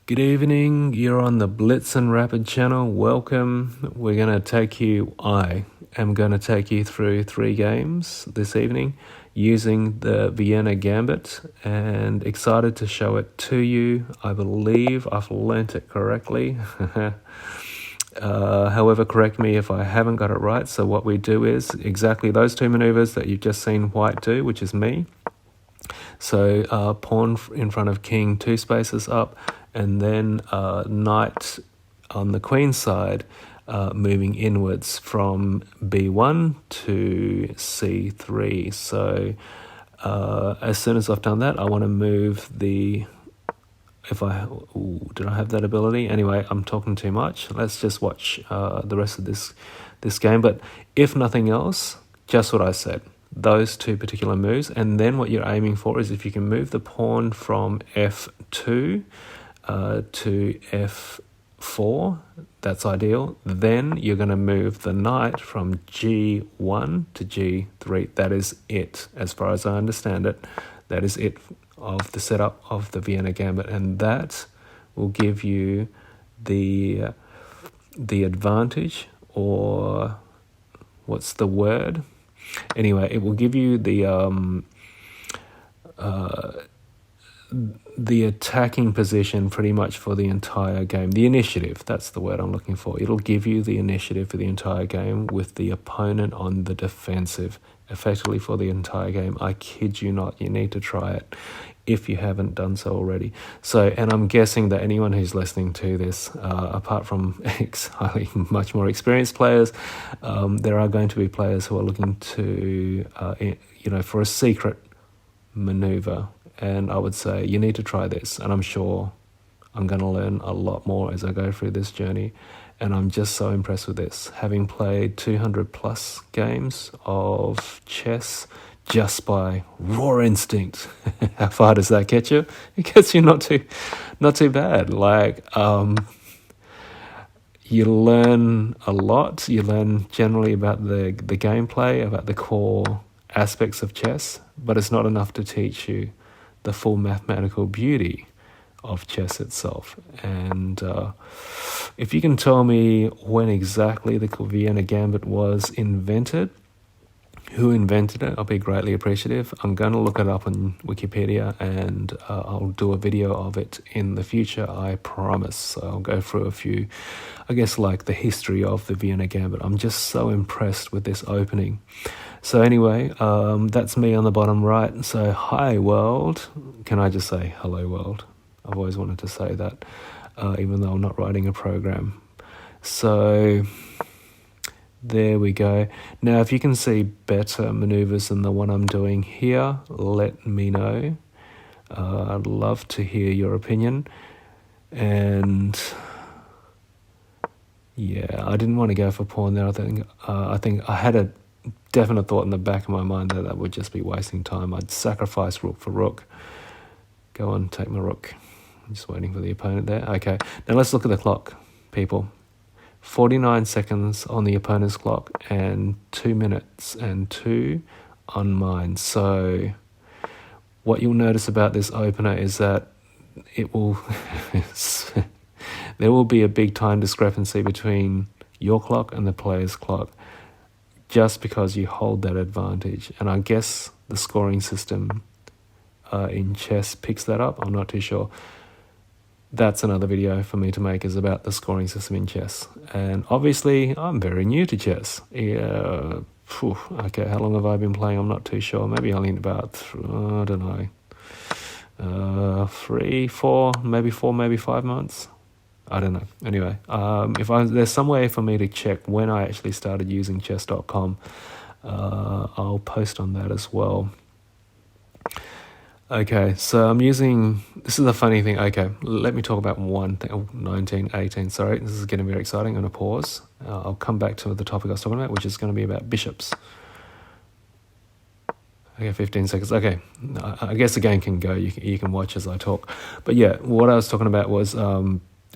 Good evening, you're on the Blitz and Rapid channel. Welcome. I am going to take you through 3 games this evening using the Vienna Gambit, and excited to show it to you. I believe I've learnt it correctly. However, correct me if I haven't got it right. So what we do is exactly those 2 maneuvers that you've just seen white do, which is me. So pawn in front of king 2 spaces up, and then knight on the queen side moving inwards from b1 to c3. So as soon as I've done that, I want to move the... did I have that ability? Anyway, I'm talking too much. Let's just watch the rest of this game. But if nothing else, just what I said. Those 2 particular moves, and then what you're aiming for is if you can move the pawn from f2 to f4, that's ideal. Then you're going to move the knight from g1 to g3. That is it, as far as I understand it. That is it of the setup of the Vienna Gambit, and that will give you the advantage, or what's the word? Anyway, it will give you the attacking position pretty much for the entire game. The initiative, that's the word I'm looking for. It'll give you the initiative for the entire game with the opponent on the defensive, effectively for the entire game. I kid you not, you need to try it if you haven't done so already. So, and I'm guessing that anyone who's listening to this, apart from highly much more experienced players, there are going to be players who are looking to, for a secret maneuver. And I would say you need to try this. And I'm sure I'm going to learn a lot more as I go through this journey. And I'm just so impressed with this. Having played 200 plus games of chess just by raw instinct. How far does that get you? It gets you not too bad. Like, you learn a lot. You learn generally about the gameplay, about the core aspects of chess, but it's not enough to teach you the full mathematical beauty of chess itself. And if you can tell me when exactly the Vienna Gambit was invented, who invented it, I'll be greatly appreciative. I'm going to look it up on Wikipedia, and I'll do a video of it in the future, I promise. So I'll go through a few, I guess, like the history of the Vienna Gambit. I'm just so impressed with this opening. So anyway, that's me on the bottom right. So hi world. Can I just say hello world? I've always wanted to say that, even though I'm not writing a program. So there we go. Now, if you can see better maneuvers than the one I'm doing here, let me know. I'd love to hear your opinion. And yeah, I didn't want to go for pawn there. I think I had a definite thought in the back of my mind that would just be wasting time. I'd sacrifice rook for rook. Go on, take my rook. I'm just waiting for the opponent there. Okay, now let's look at the clock, people. 49 seconds on the opponent's clock and 2 minutes and 2 on mine. So what you'll notice about this opener is that it will there will be a big time discrepancy between your clock and the player's clock, just because you hold that advantage. And I guess the scoring system in chess picks that up. I'm not too sure. That's another video for me to make, is about the scoring system in chess. And obviously, I'm very new to chess. Okay, how long have I been playing? I'm not too sure. Maybe only about, I don't know, 3, 4, maybe 4, maybe 5 months. I don't know. Anyway, there's some way for me to check when I actually started using chess.com, I'll post on that as well. Okay, so I'm using, this is a funny thing. Okay, let me talk about one thing. 19, 18, sorry. This is getting very exciting. I'm going to pause. I'll come back to the topic I was talking about, which is going to be about bishops. Okay, 15 seconds. Okay, I guess the game can go. You can watch as I talk. But yeah, what I was talking about was,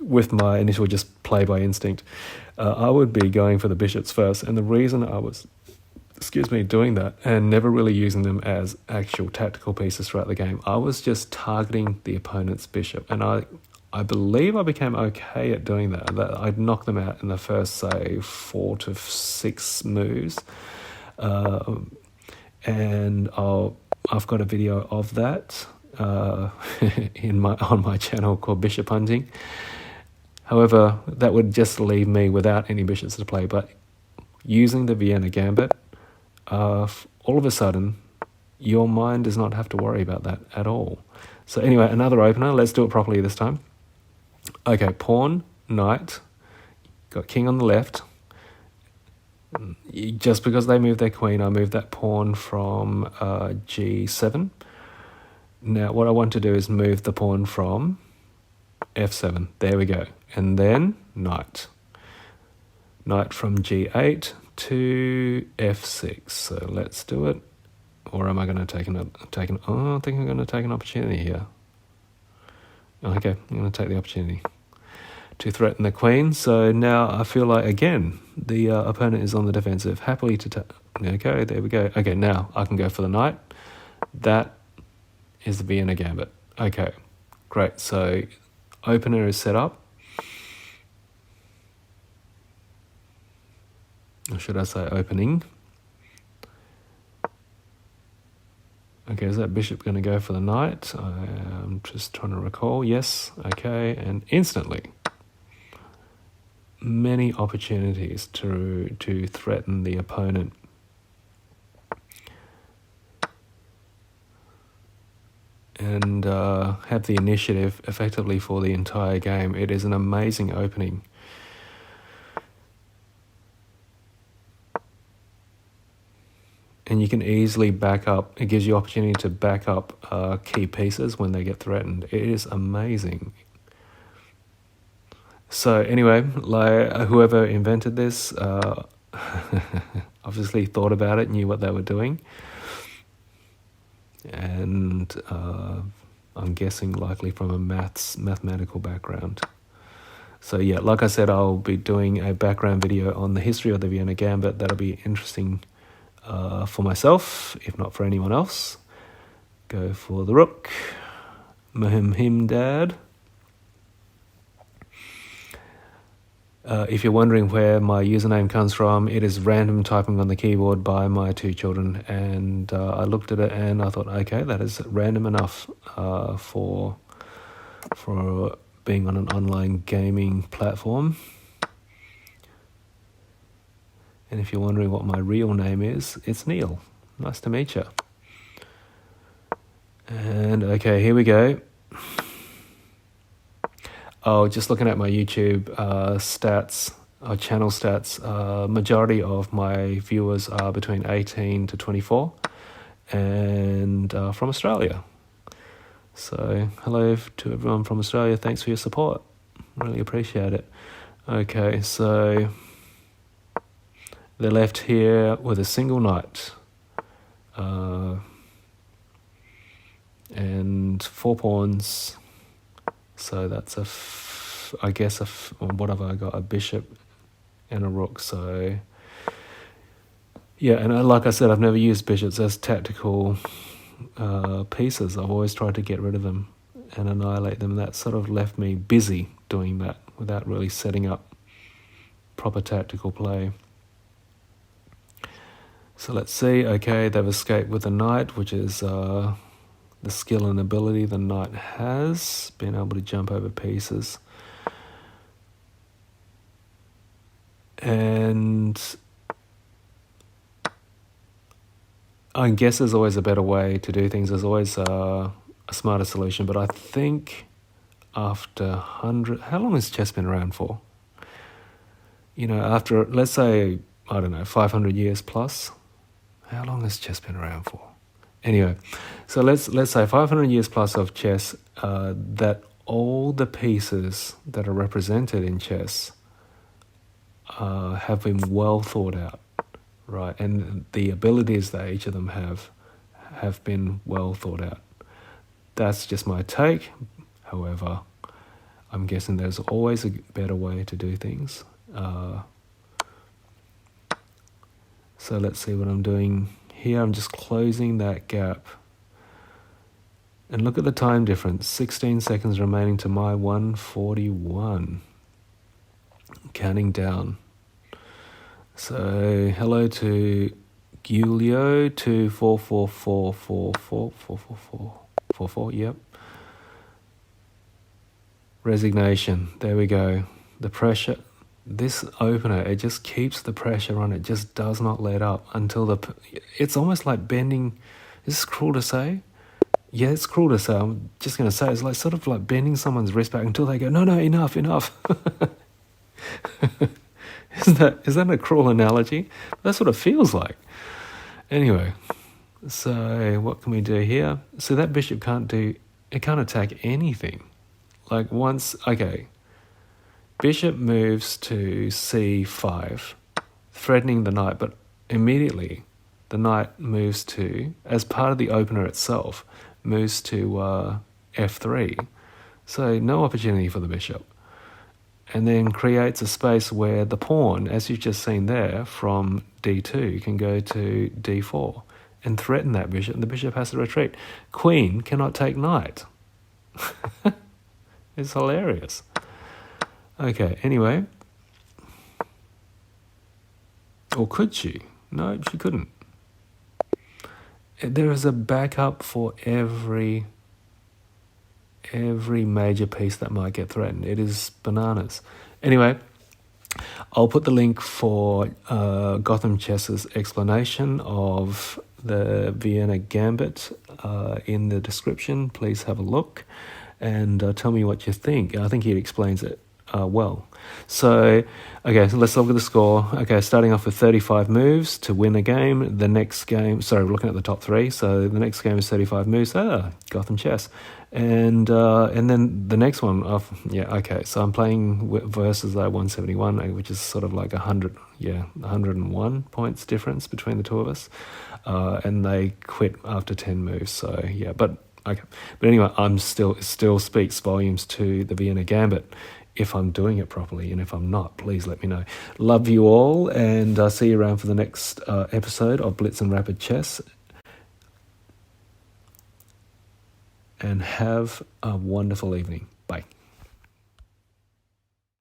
with my initial just play by instinct, I would be going for the bishops first. And the reason I was doing that and never really using them as actual tactical pieces throughout the game, I was just targeting the opponent's bishop. And I believe I became okay at doing that. I'd knock them out in the first, say, 4 to 6 moves. And I've got a video of that on my channel called Bishop Hunting. However, that would just leave me without any bishops to play. But using the Vienna Gambit, all of a sudden, your mind does not have to worry about that at all. So anyway, another opener. Let's do it properly this time. Okay, pawn, knight, got king on the left. Just because they moved their queen, I moved that pawn from g7. Now, what I want to do is move the pawn from f7. There we go. And then knight. Knight from g8 to f6. So let's do it. Or am I going to take I think I'm going to take an opportunity here. Okay, I'm going to take the opportunity to threaten the queen. So now I feel like, again, the opponent is on the defensive. Happily to take... Okay, there we go. Okay, now I can go for the knight. That is the Vienna Gambit. Okay, great. So opener is set up. Or should I say opening? Okay, is that bishop going to go for the knight? I'm just trying to recall. Yes, okay, and instantly. Many opportunities to threaten the opponent. And have the initiative effectively for the entire game. It is an amazing opening. And you can easily back up. It gives you opportunity to back up key pieces when they get threatened. It is amazing. So anyway, like whoever invented this obviously thought about it, knew what they were doing. And I'm guessing likely from a mathematical background. So yeah, like I said, I'll be doing a background video on the history of the Vienna Gambit. That'll be interesting for myself, if not for anyone else. Go for the rook. Mhhmhiimdad. If you're wondering where my username comes from, it is random typing on the keyboard by my 2 children. And I looked at it and I thought, okay, that is random enough for being on an online gaming platform. And if you're wondering what my real name is, it's Neil. Nice to meet you. And okay, here we go. Oh, just looking at my YouTube stats, channel stats, majority of my viewers are between 18 to 24 and from Australia. So hello to everyone from Australia. Thanks for your support. Really appreciate it. Okay, so they're left here with a single knight. And 4 pawns. So that's what have I got? A bishop and a rook. So yeah, and like I said, I've never used bishops as tactical pieces. I've always tried to get rid of them and annihilate them. That sort of left me busy doing that without really setting up proper tactical play. So let's see. Okay, they've escaped with a knight, which is the skill and ability the knight has, being able to jump over pieces. And I guess there's always a better way to do things. There's always a smarter solution. But I think after 100... How long has chess been around for? You know, after, let's say, I don't know, 500 years plus. How long has chess been around for? Anyway, so let's say 500 years plus of chess, that all the pieces that are represented in chess have been well thought out, right? And the abilities that each of them have been well thought out. That's just my take. However, I'm guessing there's always a better way to do things. So let's see what I'm doing here. I'm just closing that gap And look at the time difference. 16 seconds remaining to my 141. Counting down. So, hello to Giulio 244444444. Yep. Resignation. There we go. The pressure. This opener, it just keeps the pressure on. It just does not let up until it's almost like bending. Is this cruel to say? Yeah, it's cruel to say. I'm just going to say it's like sort of like bending someone's wrist back until they go, no, enough. Is that a cruel analogy? That's what it feels like. Anyway, so what can we do here? So that bishop can't attack anything. Like bishop moves to c5, threatening the knight, but immediately the knight moves to, as part of the opener itself, moves to f3. So no opportunity for the bishop. And then creates a space where the pawn, as you've just seen there, from d2 can go to d4 and threaten that bishop, and the bishop has to retreat. Queen cannot take knight. It's hilarious. Okay, anyway. Or could she? No, she couldn't. There is a backup for every major piece that might get threatened. It is bananas. Anyway, I'll put the link for Gotham Chess's explanation of the Vienna Gambit in the description. Please have a look and tell me what you think. I think he explains it well. So let's look at the score. Okay, starting off with 35 moves to win a game. The next game, sorry, we're looking at the top three. So the next game is 35 moves. Gotham Chess. And then the next one, so I'm playing versus 171, which is sort of like 101 points difference between the two of us. And they quit after 10 moves. So yeah, but anyway, I'm still speaks volumes to the Vienna Gambit. If I'm doing it properly, and if I'm not, please let me know. Love you all, and I'll see you around for the next episode of Blitz and Rapid Chess. And have a wonderful evening.